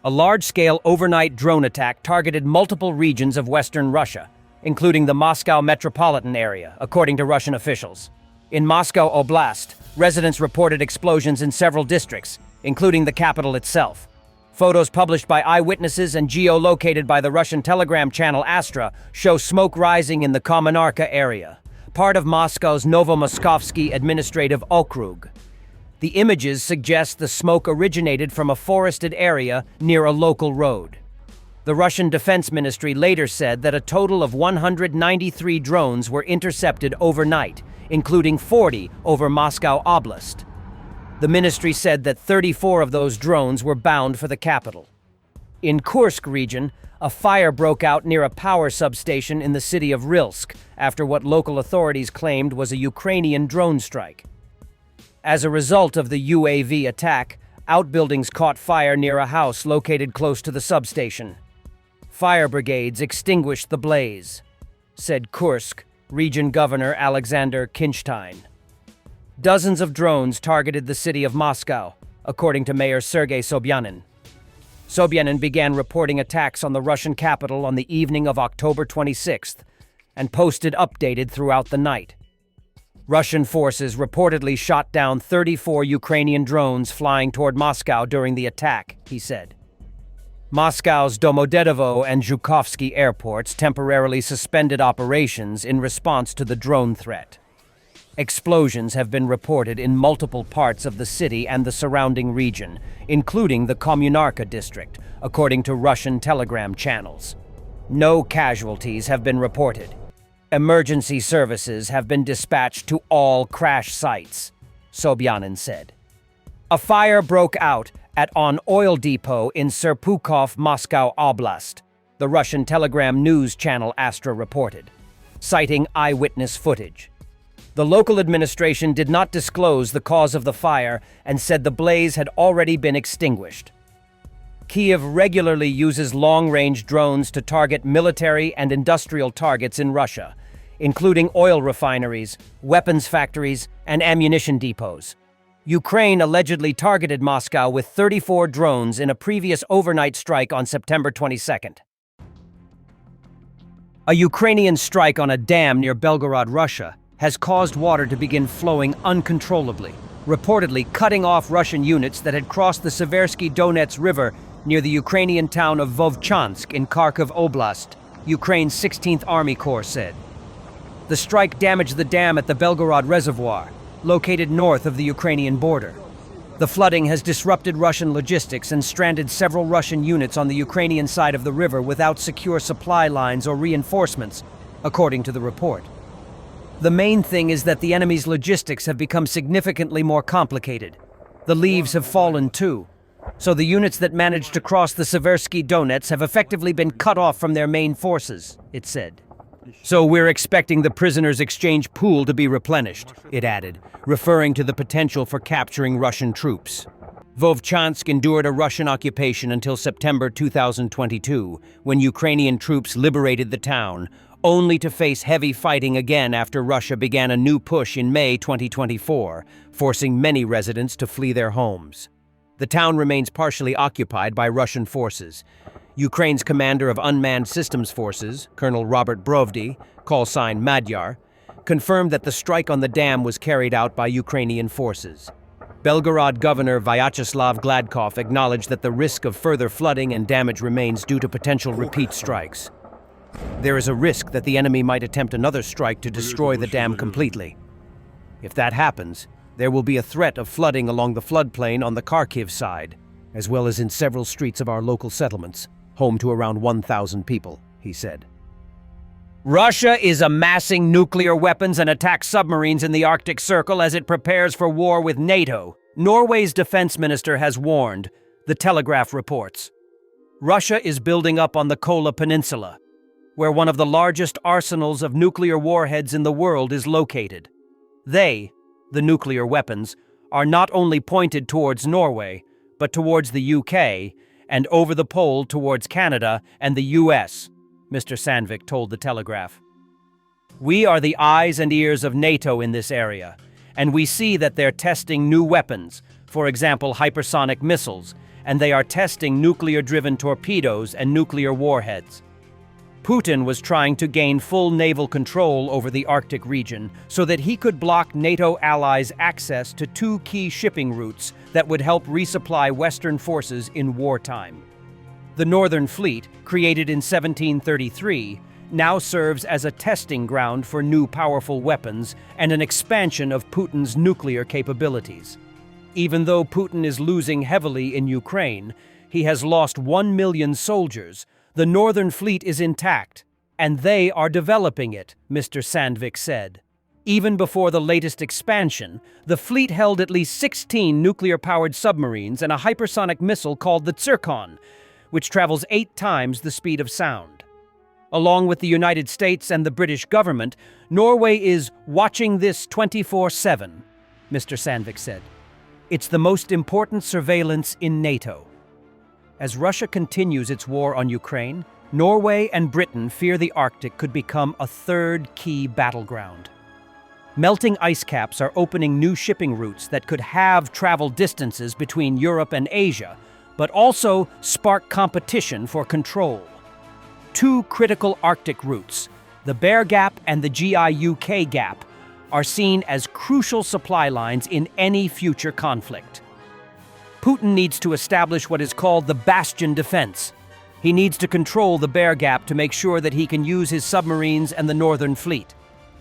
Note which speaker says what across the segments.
Speaker 1: A large-scale overnight drone attack targeted multiple regions of western Russia, including the Moscow metropolitan area, according to Russian officials. In Moscow Oblast, residents reported explosions in several districts, including the capital itself. Photos published by eyewitnesses and geolocated by the Russian telegram channel Astra show smoke rising in the Kommunarka area, part of Moscow's Novomoskovsky administrative okrug. The images suggest the smoke originated from a forested area near a local road. The Russian Defense Ministry later said that a total of 193 drones were intercepted overnight, including 40 over Moscow Oblast. The ministry said that 34 of those drones were bound for the capital. In Kursk region, a fire broke out near a power substation in the city of Rilsk after what local authorities claimed was a Ukrainian drone strike. As a result of the UAV attack, outbuildings caught fire near a house located close to the substation. Fire brigades extinguished the blaze, said Kursk Region Governor Alexander Kinstein. Dozens of drones targeted the city of Moscow, according to Mayor Sergei Sobyanin. Sobyanin began reporting attacks on the Russian capital on the evening of October 26th and posted updated throughout the night. Russian forces reportedly shot down 34 Ukrainian drones flying toward Moscow during the attack, he said. Moscow's Domodedovo and Zhukovsky airports temporarily suspended operations in response to the drone threat. Explosions have been reported in multiple parts of the city and the surrounding region, including the Kommunarka district, according to Russian telegram channels. No casualties have been reported. Emergency services have been dispatched to all crash sites, Sobyanin said. A fire broke out at an oil depot in Serpukhov, Moscow Oblast, the Russian telegram news channel Astra reported, citing eyewitness footage. The local administration did not disclose the cause of the fire and said the blaze had already been extinguished. Kyiv regularly uses long-range drones to target military and industrial targets in Russia, including oil refineries, weapons factories, and ammunition depots. Ukraine allegedly targeted Moscow with 34 drones in a previous overnight strike on September 22nd. A Ukrainian strike on a dam near Belgorod, Russia, has caused water to begin flowing uncontrollably, reportedly cutting off Russian units that had crossed the Seversky Donets River near the Ukrainian town of Vovchansk in Kharkiv Oblast, Ukraine's 16th Army Corps said. The strike damaged the dam at the Belgorod Reservoir, located north of the Ukrainian border. The flooding has disrupted Russian logistics and stranded several Russian units on the Ukrainian side of the river without secure supply lines or reinforcements, according to the report. The main thing is that the enemy's logistics have become significantly more complicated. The leaves have fallen too, so the units that managed to cross the Seversky Donets have effectively been cut off from their main forces, it said. So we're expecting the prisoners' exchange pool to be replenished, it added, referring to the potential for capturing Russian troops. Vovchansk endured a Russian occupation until September 2022, when Ukrainian troops liberated the town, only to face heavy fighting again after Russia began a new push in May 2024, forcing many residents to flee their homes. The town remains partially occupied by Russian forces. Ukraine's commander of unmanned systems forces, Colonel Robert Brovdy, call sign Madyar, confirmed that the strike on the dam was carried out by Ukrainian forces. Belgorod Governor Vyacheslav Gladkov acknowledged that the risk of further flooding and damage remains due to potential repeat strikes. There is a risk that the enemy might attempt another strike to destroy the dam completely. If that happens, there will be a threat of flooding along the floodplain on the Kharkiv side, as well as in several streets of our local settlements, home to around 1,000 people, he said. Russia is amassing nuclear weapons and attack submarines in the Arctic Circle as it prepares for war with NATO, Norway's defense minister has warned, the Telegraph reports. Russia is building up on the Kola Peninsula, where one of the largest arsenals of nuclear warheads in the world is located. They, the nuclear weapons, are not only pointed towards Norway, but towards the UK, and over the pole towards Canada and the US, Mr. Sandvik told the Telegraph. We are the eyes and ears of NATO in this area, and we see that they're testing new weapons, for example hypersonic missiles, and they are testing nuclear-driven torpedoes and nuclear warheads. Putin was trying to gain full naval control over the Arctic region so that he could block NATO allies' access to two key shipping routes that would help resupply Western forces in wartime. The Northern Fleet, created in 1733, now serves as a testing ground for new powerful weapons and an expansion of Putin's nuclear capabilities. Even though Putin is losing heavily in Ukraine, he has lost 1 million soldiers. The Northern Fleet is intact, and they are developing it, Mr. Sandvik said. Even before the latest expansion, the fleet held at least 16 nuclear-powered submarines and a hypersonic missile called the Zircon, which travels 8 times the speed of sound. Along with the United States and the British government, Norway is watching this 24/7, Mr. Sandvik said. It's the most important surveillance in NATO. As Russia continues its war on Ukraine, Norway and Britain fear the Arctic could become a third key battleground. Melting ice caps are opening new shipping routes that could halve travel distances between Europe and Asia, but also spark competition for control. Two critical Arctic routes, the Bear Gap and the GI-UK Gap, are seen as crucial supply lines in any future conflict. Putin needs to establish what is called the Bastion Defense. He needs to control the Bear Gap to make sure that he can use his submarines and the Northern Fleet.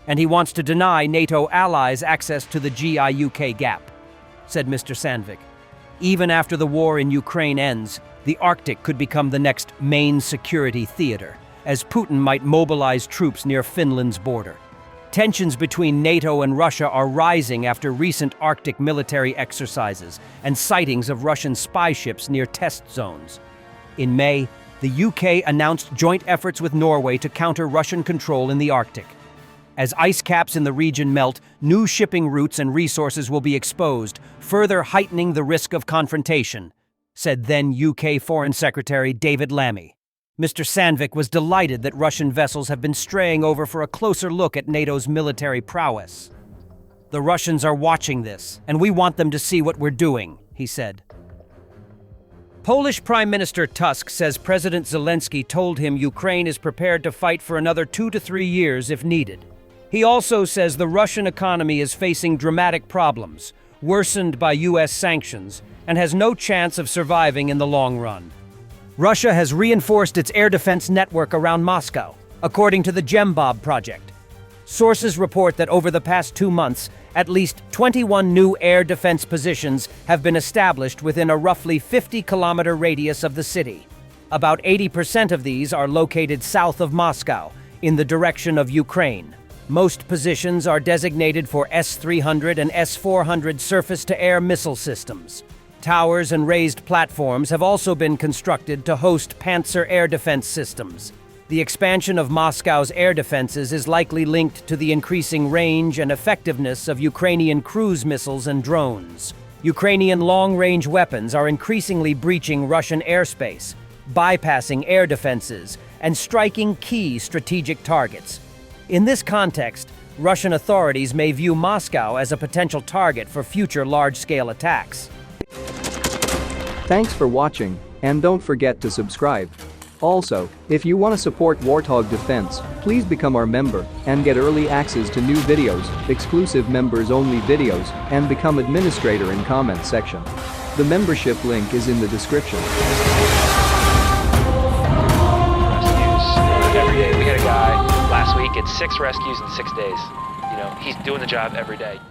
Speaker 1: And he wants to deny NATO allies access to the GI-UK Gap, said Mr. Sandvik. Even after the war in Ukraine ends, the Arctic could become the next main security theater, as Putin might mobilize troops near Finland's border. Tensions between NATO and Russia are rising after recent Arctic military exercises and sightings of Russian spy ships near test zones. In May, the UK announced joint efforts with Norway to counter Russian control in the Arctic. As ice caps in the region melt, new shipping routes and resources will be exposed, further heightening the risk of confrontation, said then UK Foreign Secretary David Lammy. Mr. Sandvik was delighted that Russian vessels have been straying over for a closer look at NATO's military prowess. The Russians are watching this, and we want them to see what we're doing, he said. Polish Prime Minister Tusk says President Zelensky told him Ukraine is prepared to fight for another 2 to 3 years if needed. He also says the Russian economy is facing dramatic problems, worsened by U.S. sanctions, and has no chance of surviving in the long run. Russia has reinforced its air defense network around Moscow, according to the Gembob project. Sources report that over the past 2 months, at least 21 new air defense positions have been established within a roughly 50-kilometer radius of the city. About 80% of these are located south of Moscow, in the direction of Ukraine. Most positions are designated for S-300 and S-400 surface-to-air missile systems. Towers and raised platforms have also been constructed to host Pantsir air defense systems. The expansion of Moscow's air defenses is likely linked to the increasing range and effectiveness of Ukrainian cruise missiles and drones. Ukrainian long-range weapons are increasingly breaching Russian airspace, bypassing air defenses, and striking key strategic targets. In this context, Russian authorities may view Moscow as a potential target for future large-scale attacks.
Speaker 2: Thanks for watching, and don't forget to subscribe. Also, if you want to support Warthog Defense, please become our member and get early access to new videos, exclusive members-only videos, and become administrator in comment section. The membership link is in the description.
Speaker 3: Rescues every day. We had a guy last week, it's 6 rescues in 6 days. You know, he's doing the job every day.